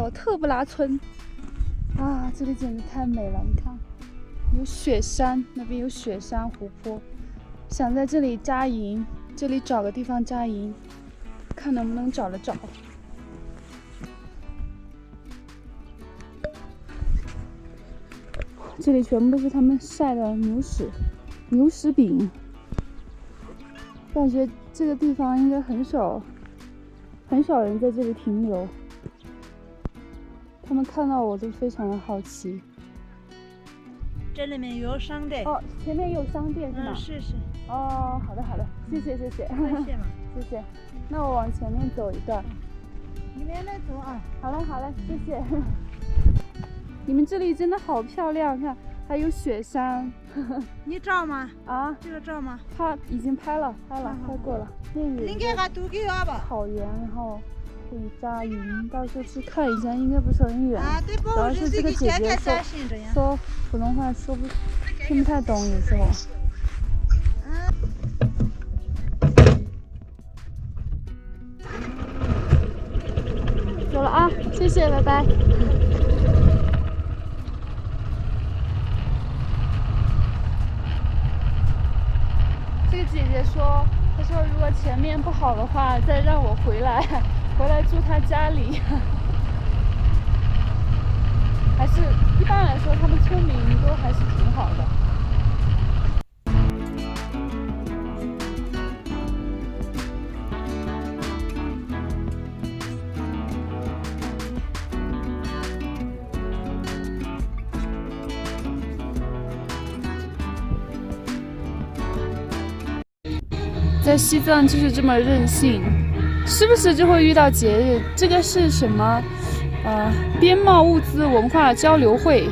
叫特布拉村啊，这里简直太美了！你看，有雪山，那边有雪山湖泊，想在这里扎营，这里找个地方扎营，看能不能找得着。这里全部都是他们晒的牛屎饼，感觉这个地方应该很少人在这里停留。他们看到我都非常的好奇。这里面有商店哦，前面有商店是吗？是。哦，好的，谢谢。谢谢嘛。谢谢。那我往前面走一段。你慢慢走啊。好嘞，谢谢。你们这里真的好漂亮，看还有雪山。你照吗？啊，这个照吗？他已经拍了，拍过了。应该还都给我吧。草原，然后可以扎营，到时候去看一下，应该不是很远。啊，对，主要是这个姐姐说普通话听不太懂，有时候。走了啊，谢谢，拜拜。这个姐姐说，她说如果前面不好的话，再让我回来住她家里。还是一般来说，他们村民都还是挺好的。在西藏就是这么任性，时不时就会遇到节日。这个是什么？边贸物资文化交流会，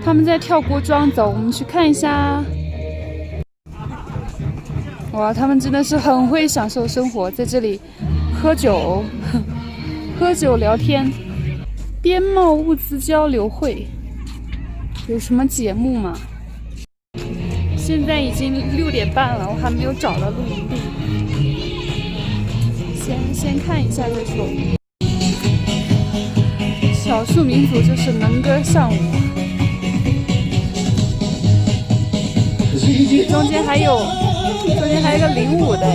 他们在跳锅庄，走，我们去看一下。哇，他们真的是很会享受生活，在这里喝酒聊天。边贸物资交流会有什么节目吗？现在已经6点半了，我还没有找到露营地，先看一下再说。少数民族就是能歌善舞，中间还有一个领舞的，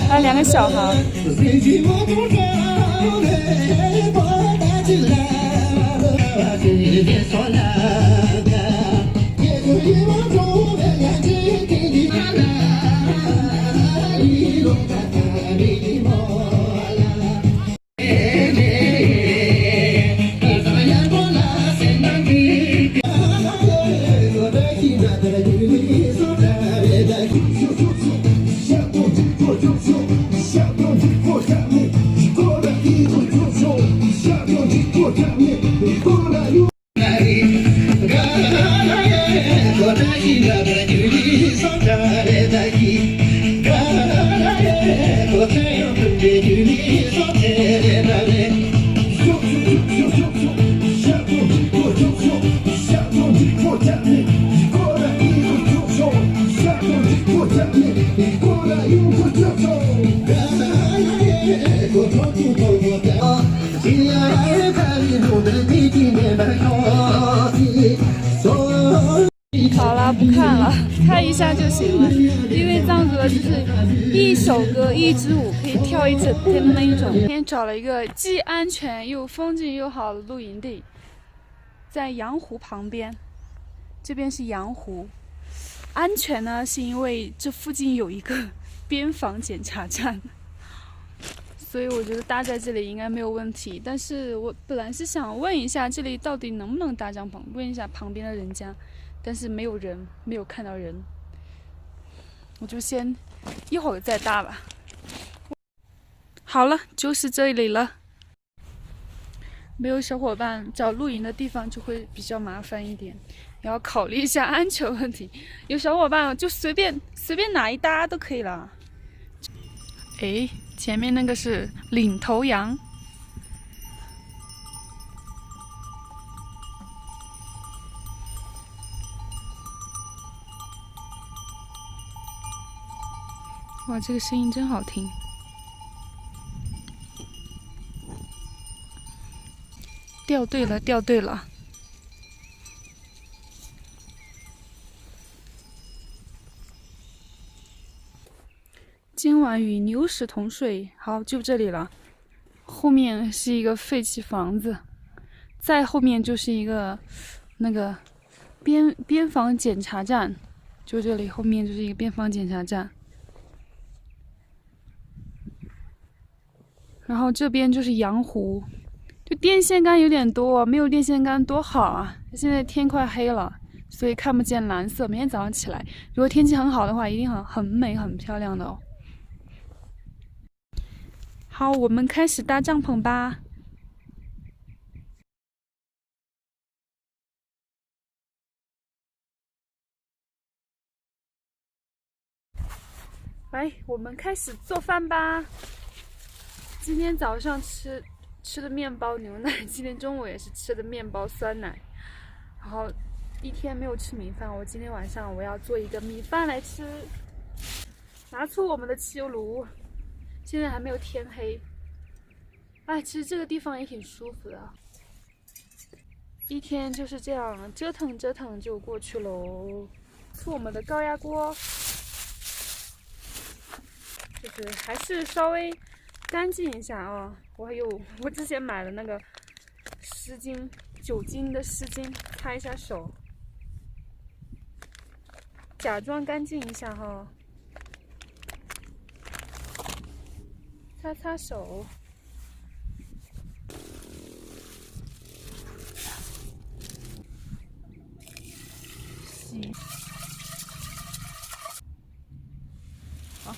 还有2个小孩。好了，不看了，看一下就行了。因为藏歌就是一首歌一支舞可以跳一整天的那一种。今天找了一个既安全又风景又好的露营地，在羊湖旁边。这边是羊湖，安全呢是因为这附近有一个边防检查站，所以我觉得搭在这里应该没有问题。但是我本来是想问一下这里到底能不能搭帐篷，问一下旁边的人家，但是没有人，没有看到人，我就先一会儿再搭吧。好了，就是这里了。没有小伙伴找露营的地方就会比较麻烦一点，也要考虑一下安全问题。有小伙伴就随便哪一搭都可以了。哎，前面那个是领头羊。哇，这个声音真好听。掉队了，掉队了。今晚与牛屎同睡，好，就这里了。后面是一个废弃房子，再后面就是一个那个边防检查站，就这里后面就是一个边防检查站。然后这边就是羊湖，就电线杆有点多，没有电线杆多好啊！现在天快黑了，所以看不见蓝色。明天早上起来，如果天气很好的话，一定很美、很漂亮的哦。好，我们开始搭帐篷吧。来，我们开始做饭吧。今天早上吃的面包牛奶，今天中午也是吃的面包酸奶，然后一天没有吃米饭。我今天晚上我要做一个米饭来吃。拿出我们的汽油炉，现在还没有天黑。哎，其实这个地方也挺舒服的，一天就是这样折腾折腾就过去喽。出我们的高压锅，就是还是稍微干净一下啊。我之前买了那个湿巾，酒精的湿巾，擦一下手，假装干净一下哈，擦擦手。洗。好。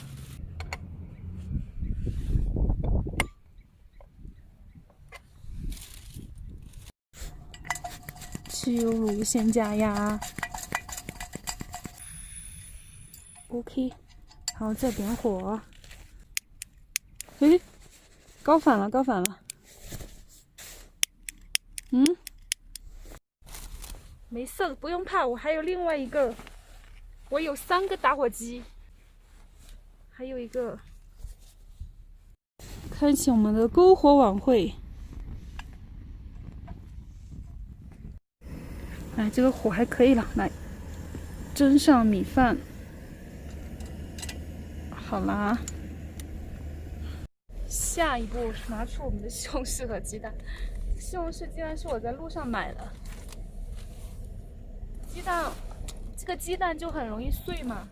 汽油炉先加压 ，OK， 好，再点火。诶，高反了，高反了。没事，不用怕，我还有另外一个，我有3个打火机，还有一个。开启我们的篝火晚会。哎，这个火还可以了，来蒸上米饭。好啦，下一步拿出我们的西红柿和鸡蛋。西红柿竟然是我在路上买的，鸡蛋，这个鸡蛋就很容易碎嘛，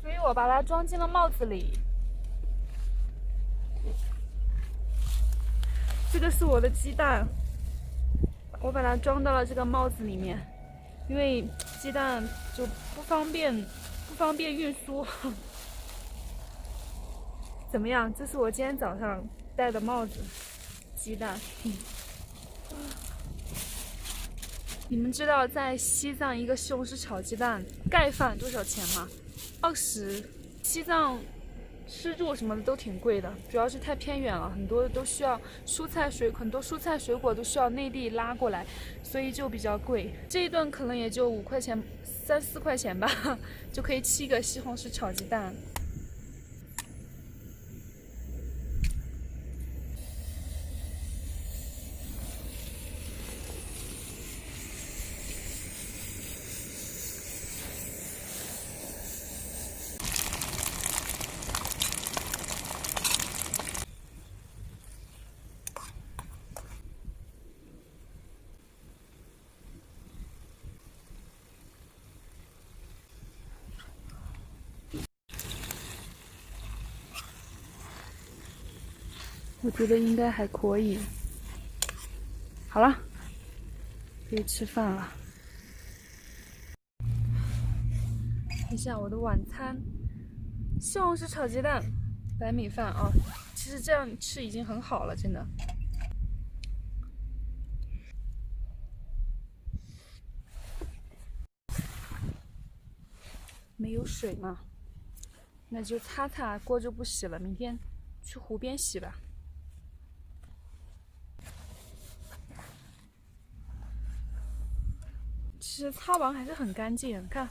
所以我把它装进了帽子里。这个是我的鸡蛋。我把它装到了这个帽子里面，因为鸡蛋就不方便运输。怎么样？这是我今天早上戴的帽子，鸡蛋。你们知道在西藏一个西红柿炒鸡蛋盖饭多少钱吗？20。西藏吃住什么的都挺贵的，主要是太偏远了，很多都需要很多蔬菜水果都需要内地拉过来，所以就比较贵。这一顿可能也就5块钱、3、4块钱吧，就可以吃一个西红柿炒鸡蛋。我觉得应该还可以。好了，可以吃饭了。看一下我的晚餐：西红柿炒鸡蛋、白米饭啊。其实这样吃已经很好了，真的。没有水嘛，那就擦擦，锅就不洗了，明天去湖边洗吧。其实擦完还是很干净，看，